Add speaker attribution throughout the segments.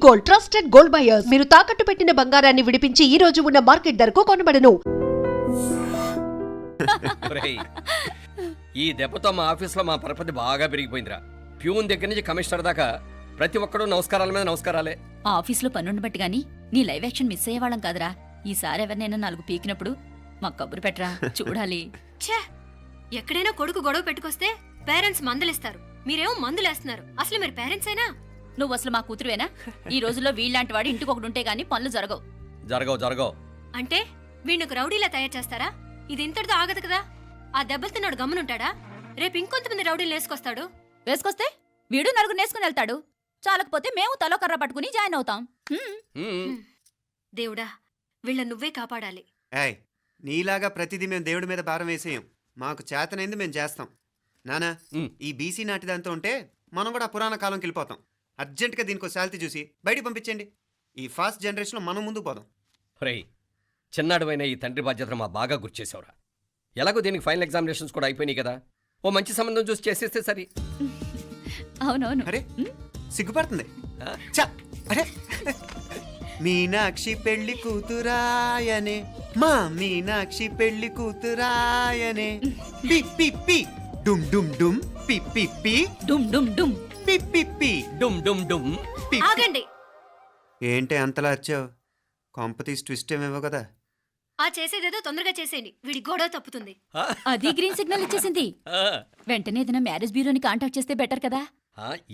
Speaker 1: Gold, trusted gold buyers. మీరు తాకట్టు పెట్టిన బంగారాన్ని విడిపించి ఈ రోజు ఉన్న మార్కెట్ ధరకు కొనబడను.
Speaker 2: ఒరేయ్, ఈ దెబ్బతో మా ఆఫీస్లో మా పరపతి బాగా పెరిగిపోయిందిరా. ప్యూన్ దగ్గర నుంచి కమిషనర్ దాకా ప్రతి ఒక్కడు నమస్కారాల మీద నమస్కారాలే.
Speaker 3: ఆ ఆఫీస్లో పనుండి బట్టి గాని నీ లైవ్ యాక్షన్ మిస్ అయ్యేవాళ్ళం కాదురా. ఈసారి ఎవరినైనా 4 పీకినప్పుడు మాకు కబురు పెట్టరా, చూడాలి.
Speaker 4: ఛే, ఎక్కడైనా కొడుకు గొడవ పెట్టుకొస్తే పేరెంట్స్ మందులేస్తారు, మీరేమో మందులేస్తున్నారు. అసలు మీరు పేరెంట్స్ అయినా?
Speaker 3: నువ్వు అసలు మా కూతురువేనా? ఈ రోజుల్లో వీళ్ళలాంటి వాడు ఇంటికి ఒకటి ఉంటే గానీ పనులు జరగవు.
Speaker 2: జరగవు
Speaker 4: అంటే వీణ్ణకు రౌడీలా తయారు చేస్తారా? ఇది ఇంతటితో ఆగదు కదా. ఆ దెబ్బలుతున్నాడు గమ్మునుంటాడా? రేపు ఇంకొంతమంది రౌడీలు వేసుకొస్తాడు.
Speaker 3: వేసుకొస్తే వీడు 4 నేసుకుని వెళ్తాడు. చాలకపోతే మేము తలో కర్ర పట్టుకుని జాయిన్ అవుతాం.
Speaker 4: దేవుడా, వీళ్ళ నువ్వే కాపాడాలి.
Speaker 5: ఏయ్, నీలాగా ప్రతిదీ మేము దేవుడి మీద భారం వేసేయం. మాకు చేతనైంది మేము చేస్తాం. నానా, ఈ బీసీ నాటి దాంతో ఉంటే మనం కూడా పురాణ కాలంకి వెళ్ళిపోతాం. అర్జెంటుగా దీనికి శాలిటీ చూసి బయటికి పంపించండి. ఈ ఫాస్ట్ జనరేషన్లో మనం ముందుకు పోదాం.
Speaker 2: ఒరేయ్, చిన్నాడువైన ఈ తండ్రి బాధ్యతను మా బాగా గుర్చేసావురా. ఎలాగో దీనికి ఫైనల్ ఎగ్జామినేషన్స్ కూడా అయిపోయినాయి కదా, ఓ మంచి సంబంధం చూసి చేసేస్తే సరి.
Speaker 3: అవునవును.
Speaker 5: అరే సిగ్గుపడుతుంది. అరే, మీనాక్షి పెళ్లి కూతురాయనే, మా మీనాక్షి పెళ్లి కూతురాయనే. పి పి పి డుమ్ డుమ్ డుమ్, పి పి పి
Speaker 3: డుమ్ డుమ్ డుమ్,
Speaker 5: పి పి పి
Speaker 2: డుమ్ డుమ్ డుమ్.
Speaker 4: ఆగండి.
Speaker 5: ఏంటి అంతలా వచ్చావు? కాంపతీస్ ట్విస్ట్ ఏమేవో కదా.
Speaker 4: ఆ చేసేదేదో తొందరగా చేసేయండి, వీడి గొడవ తప్పుతుంది.
Speaker 3: అది గ్రీన్ సిగ్నల్ ఇచ్చేసింది. వెంటనే ఏదైనా మ్యారేజ్ బ్యూరోని కాంటాక్ట్ చేస్తే బెటర్ కదా.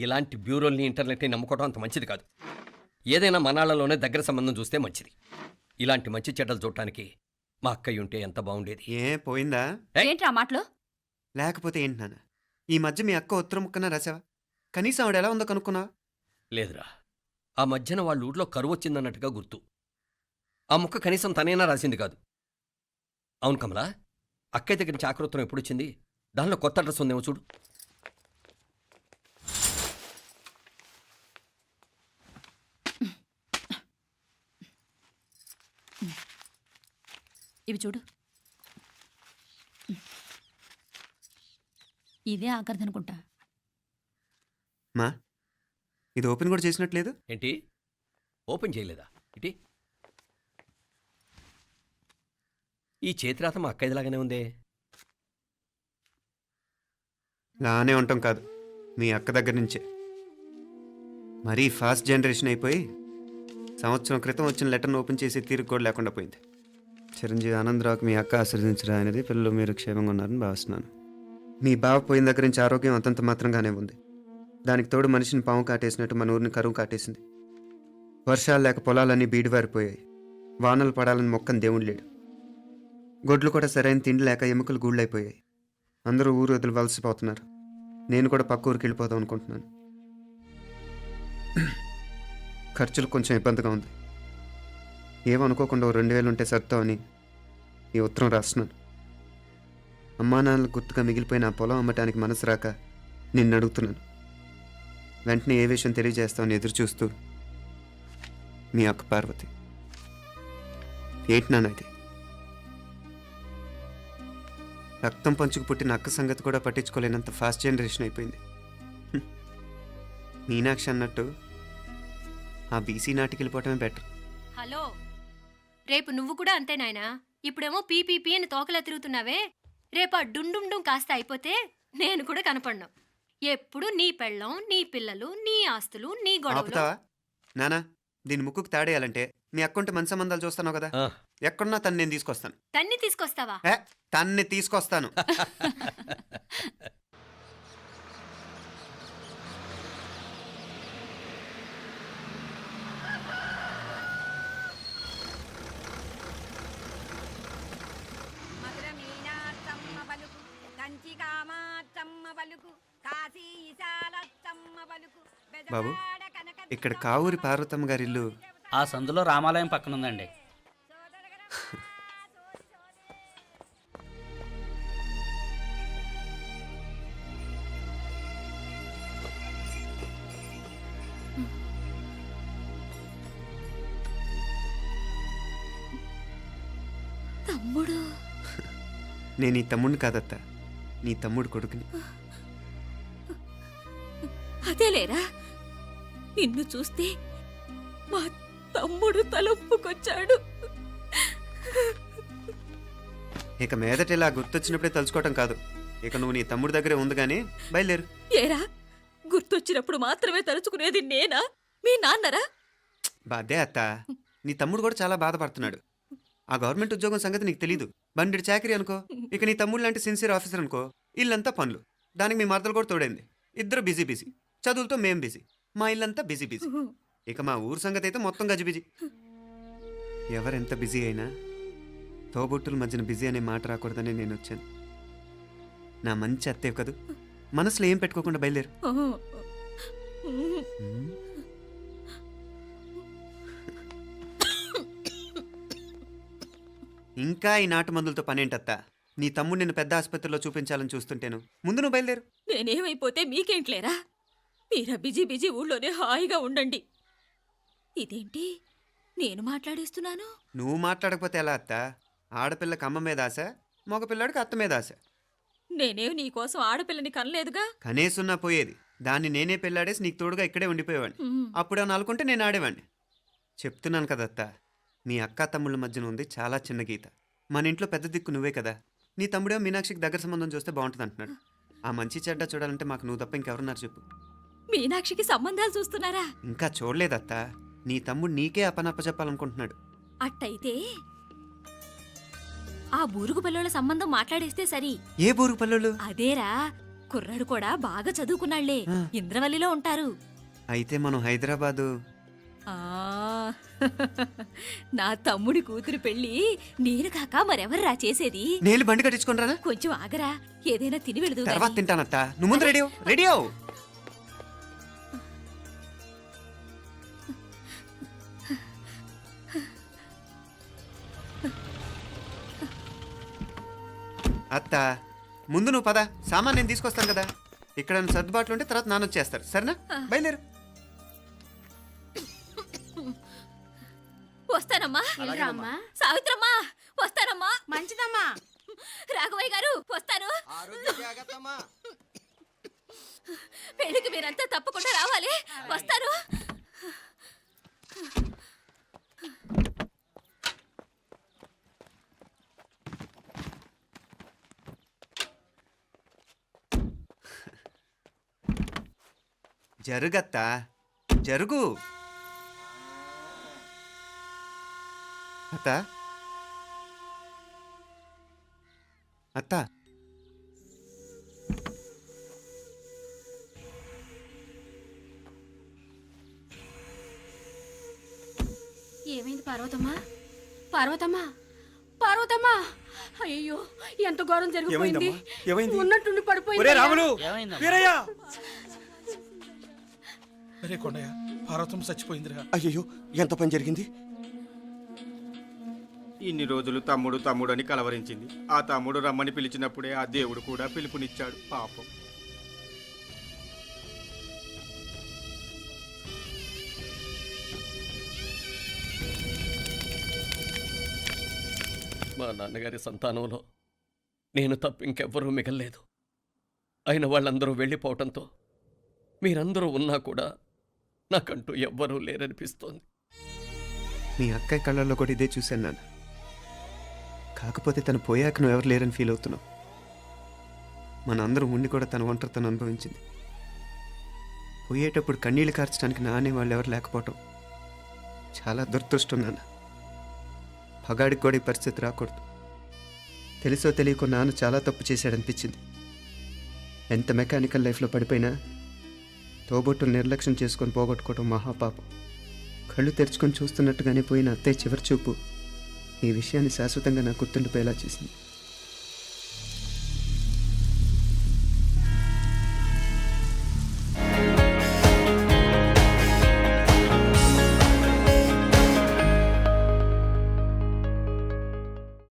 Speaker 2: ఇలాంటి బ్యూరోల్ని ఇంటర్నెట్ని నమ్ముకోవడం అంత మంచిది కాదు. ఏదైనా మనాళ్ళలోనే దగ్గర సంబంధం చూస్తే మంచిది. ఇలాంటి మంచి చెడ్డలు చూడటానికి మా అక్కయ్య ఉంటే ఎంత బాగుండేది.
Speaker 5: ఏ పోయిందా?
Speaker 3: ఏంట్రా మాటలు?
Speaker 5: లేకపోతే ఏంటి నాన్న, ఈ మధ్య మీ అక్క ఉత్తరం ముక్కన రాసావా? కనీసం ఆవిడ ఎలా ఉందో కనుక్కున్నావా?
Speaker 2: లేదురా, ఆ మధ్యన వాళ్ళ ఊర్లో కరువు వచ్చిందన్నట్టుగా గుర్తు. ఆ ముక్క కనీసం తనైనా రాసింది కాదు. అవును కమలా, అక్కయ్య దగ్గర నుంచి ఆకృతం ఎప్పుడొచ్చింది? దానిలో కొత్త అడ్రస్ ఉందేమో చూడు.
Speaker 3: ఇవి చూడు. ఇదే ఆఖరిదనుకుంటా.
Speaker 5: మా ఇది ఓపెన్ కూడా చేసినట్లేదు.
Speaker 2: ఏంటి ఓపెన్ చేయలేదా? ఇటీ ఈ చేతిరాత మా అక్కయ్యలాగానే ఉందే.
Speaker 5: లానే ఉంటాం కాదు, మీ అక్క దగ్గర నుంచే. మరీ ఫాస్ట్ జనరేషన్ అయిపోయి సంవత్సరం క్రితం వచ్చిన లెటర్ను ఓపెన్ చేసి తీరుకు కూడా లేకుండా పోయింది. చిరంజీవి ఆనందరావుకి మీ అక్క ఆశీర్వదించరా అనేది, పిల్లలు మీరు క్షేమంగా ఉన్నారని భావిస్తున్నాను. మీ బావ పోయిన దగ్గర నుంచి ఆరోగ్యం అంతంత మాత్రంగానే ఉంది. దానికి తోడు మనిషిని పాము కాటేసినట్టు మన ఊరిని కరువు కాటేసింది. వర్షాలు లేక పొలాలన్నీ బీడివారిపోయాయి. వానలు పడాలని మొక్కని దేవుడు లేడు. గొడ్లు కూడా సరైన తిండి లేక ఎముకలు గూళ్ళైపోయాయి. అందరూ ఊరు వదిలి వలసిపోతున్నారు. నేను కూడా పక్క ఊరికి వెళ్ళిపోదాం అనుకుంటున్నాను. ఖర్చులు కొంచెం ఇబ్బందిగా ఉంది. ఏమనుకోకుండా 2000 ఉంటే సర్తామని ఈ ఉత్తరం రాస్తున్నాను. అమ్మా నాన్నలు గుర్తుగా మిగిలిపోయిన ఆ పొలం అమ్మటానికి మనసు రాక నిన్ను అడుగుతున్నాను. వెంటనే ఏ విషయం తెలియజేస్తామని ఎదురు చూస్తూ మీ అక్క పార్వతి. ఏంటి నాన్న ఇది? రక్తం పంచుకు పుట్టిన అక్క సంగతి కూడా పట్టించుకోలేనంత ఫాస్ట్ జనరేషన్ అయిపోయింది. మీనాక్షి అన్నట్టు ఆ బీసీ నాటికి వెళ్ళిపోవటమే బెటర్.
Speaker 4: హలో, రేపు నువ్వు కూడా అంతే నాయనా. ఇప్పుడేమో పీపీపీ అని తోకలా తిరుగుతున్నావే, రేపు ఆ డుండుం డుం కాస్త అయిపోతే నేను కూడా కనపడ్ను. ఎప్పుడు నీ పెళ్ళం, నీ పిల్లలు, నీ ఆస్తులు, నీ గొడవలు.
Speaker 5: ఆపుతావా నానా? దీని ముక్కుకు తాడేయాలంటే మీ అక్కంటే మంచి సంబంధాలు చూస్తాను కదా. ఎక్కడున్నా తను నేను తీసుకొస్తాను.
Speaker 4: తన్ని తీసుకొస్తావా?
Speaker 5: తన్ని తీసుకొస్తాను. బాబు, ఇక్కడ కావూరి పార్వతమ్మ గారి ఇల్లు
Speaker 6: ఆ సందులో రామాలయం పక్కనుందండి.
Speaker 3: తమ్ముడు?
Speaker 5: నేను ఈ తమ్ముడిని కాదత్తా, నీ తమ్ముడు కొడుకుని.
Speaker 3: అదేలేరా, నిన్ను చూస్తే మా తమ్ముడు తలొప్పుకొచ్చాడు.
Speaker 5: ఇక మీదట ఇలా గుర్తొచ్చినప్పుడే తలుచుకోవటం కాదు. ఇక నువ్వు నీ తమ్ముడి దగ్గరే ఉంది కానీ బయలుదేరు.
Speaker 3: ఏరా, గుర్తొచ్చినప్పుడు మాత్రమే తలుచుకునేది నేనా, మీ నాన్నరా?
Speaker 5: బాధే అత్త, నీ తమ్ముడు కూడా చాలా బాధపడుతున్నాడు. ఆ గవర్నమెంట్ ఉద్యోగం సంగతి నీకు తెలీదు. బండి చాకరీ అనుకో. ఇక నీ తమ్ముడు లాంటి సిన్సియర్ ఆఫీసర్ అనుకో. ఇల్లంతా పనులు. దానికి మీ మరదలు కూడా తోడైంది. ఇద్దరు బిజీ బిజీ. చదువులతో మేం బిజీ. మా ఇల్లంతా బిజీ బిజీ. ఇక మా ఊరు సంగతి అయితే మొత్తం గజిబిజీ. ఎవరెంత బిజీ అయినా తోబుట్టుల మధ్యన బిజీ అనే మాట రాకూడదని నేను వచ్చాను. నా మంచి అత్తేవి కదూ. మనసులో ఏం పెట్టుకోకుండా బయలుదేరు. ఇంకా ఈ నాటు మందులతో పనేంటత్తా? నీ తమ్ముడు నిన్ను పెద్ద ఆసుపత్రిలో చూపించాలని చూస్తుంటేను. ముందు నువ్వు బయలుదేరు.
Speaker 3: నేనేమైపోతే మీకేంట్లేరా? మీరా బిజీ బిజీ ఊళ్ళోనే హాయిగా ఉండండి. ఇదేంటి నేను మాట్లాడేస్తున్నాను?
Speaker 5: నువ్వు మాట్లాడకపోతే ఎలా అత్తా? ఆడపిల్లకి అమ్మ మీద ఆశ, మగపిల్లాడికి అత్త మీద ఆశ.
Speaker 3: నేనేం నీకోసం ఆడపిల్లని కనలేదుగా.
Speaker 5: కనేసున్నా పోయేది. దాన్ని నేనే పెళ్ళాడేసి నీకు తోడుగా ఇక్కడే ఉండిపోయేవాడిని. అప్పుడు అనుకుంటే నేను ఆడేవాడిని. చెప్తున్నాను కదా అత్త, మీ అక్క తమ్ముళ్ళ మధ్యన ఉంది చాలా చిన్న గీత. మన ఇంట్లో పెద్ద దిక్కు నువ్వే కదా. నీ తమ్ముడే మీనాక్షికి దగ్గర సంబంధం చూస్తే బాగుంటుంది అంటున్నాడు. ఆ మంచి చెడ్డ చూడాలంటే మాకు నువ్వు తప్ప ఇంకెవరున్నారు చెప్పు?
Speaker 3: మీనాక్షికి సంబంధాలు చూస్తున్నారా?
Speaker 5: ఇంకా చూడలేదత్తా. నీ తమ్ముడు నీకే అపనప్ప చెప్పాలనుకుంటున్నాడు.
Speaker 3: అట్టయితే ఆ బూరుగు పిల్లల సంబంధం మాట్లాడేస్తే సరి.
Speaker 5: ఏ బూరుగు పల్లెలు?
Speaker 3: అదేరా, కుర్రాడు కూడా బాగా చదువుకున్నాళ్లే, ఇంద్రవల్లిలో ఉంటారు.
Speaker 5: అయితే మనం హైదరాబాదు.
Speaker 3: ఆ నా తమ్ముడి కూతురు పెళ్లి నేను కాక మరెవర్రా చేసేది?
Speaker 5: నేను బండి కట్టించుకుంటారా?
Speaker 3: కొంచెం ఆగరా, ఏదైనా తిని వెళదు.
Speaker 5: తర్వాత తింటానత్తా. నువ్వు ముందు రెడీ రెడీ అవు. అత్త, ముందు నువ్వు పద. సామాన్ నేను తీసుకొస్తాను కదా. ఇక్కడ సర్దుబాట్లు ఉంటే తర్వాత నాన్న వచ్చేస్తారు. సరేనా? బయలుదేరు.
Speaker 3: వస్తానమ్మా. సావిత్రమ్మా వస్తానమ్మా.
Speaker 7: మంచిదమ్మా.
Speaker 3: రాఘవయ్య గారు వస్తాను. పెళ్లికి మీరంతా తప్పకుండా రావాలి. వస్తాను.
Speaker 5: జరుగత్తా, జరుగు. అత్త, అత్త,
Speaker 7: ఏమైంది పార్వతమ్మా? పార్వతమ్మా, పార్వతమ్మా! అయ్యో, ఎంత ఘోరం జరిగిపోయింది. ఉన్నట్టుండి పడిపోయింది.
Speaker 8: రాములు,
Speaker 6: ఏమైందమ్మా?
Speaker 8: వీరయ్య! అరే కొండయ్య, పార్వతం చచ్చిపోయిందిరా.
Speaker 9: అయ్యో, ఎంత పని జరిగింది? ఇన్ని రోజులు తమ్ముడు తమ్ముడు అని కలవరించింది. ఆ తమ్ముడు రమ్మని పిలిచినప్పుడే ఆ దేవుడు కూడా పిలుపునిచ్చాడు. పాపం.
Speaker 2: మా నాన్నగారి సంతానంలో నేను తప్ప ఇంకెవ్వరూ మిగల్లేదు. అయిన వాళ్ళందరూ వెళ్ళిపోవటంతో మీరందరూ ఉన్నా కూడా నాకంటూ ఎవ్వరూ లేరనిపిస్తోంది.
Speaker 5: మీ అక్కయ్య కళ్ళల్లో కూడా ఇదే చూశాను నాన్న. కాకపోతే తను పోయాక నువ్వు ఎవరు లేరని ఫీల్ అవుతున్నావు. మన అందరం ఉండి కూడా తన ఒంటరితను అనుభవించింది. పోయేటప్పుడు కన్నీళ్ళు కార్చడానికి నానే వాళ్ళు ఎవరు లేకపోవటం చాలా దురదృష్టం నాన్న. పగాడికి కూడా ఈ పరిస్థితి రాకూడదు. తెలుసో తెలియకో నాన్న చాలా తప్పు చేశాడనిపించింది. ఎంత మెకానికల్ లైఫ్లో పడిపోయినా తోబొట్టులు నిర్లక్ష్యం చేసుకొని పోగొట్టుకోవటం మహాపాపం. కళ్ళు తెరుచుకొని చూస్తున్నట్టుగానే పోయిన అత్తయ్య చివరి చూపు ఈ విషయాన్ని శాశ్వతంగా నా గుర్తుండిపోయేలా చేసింది.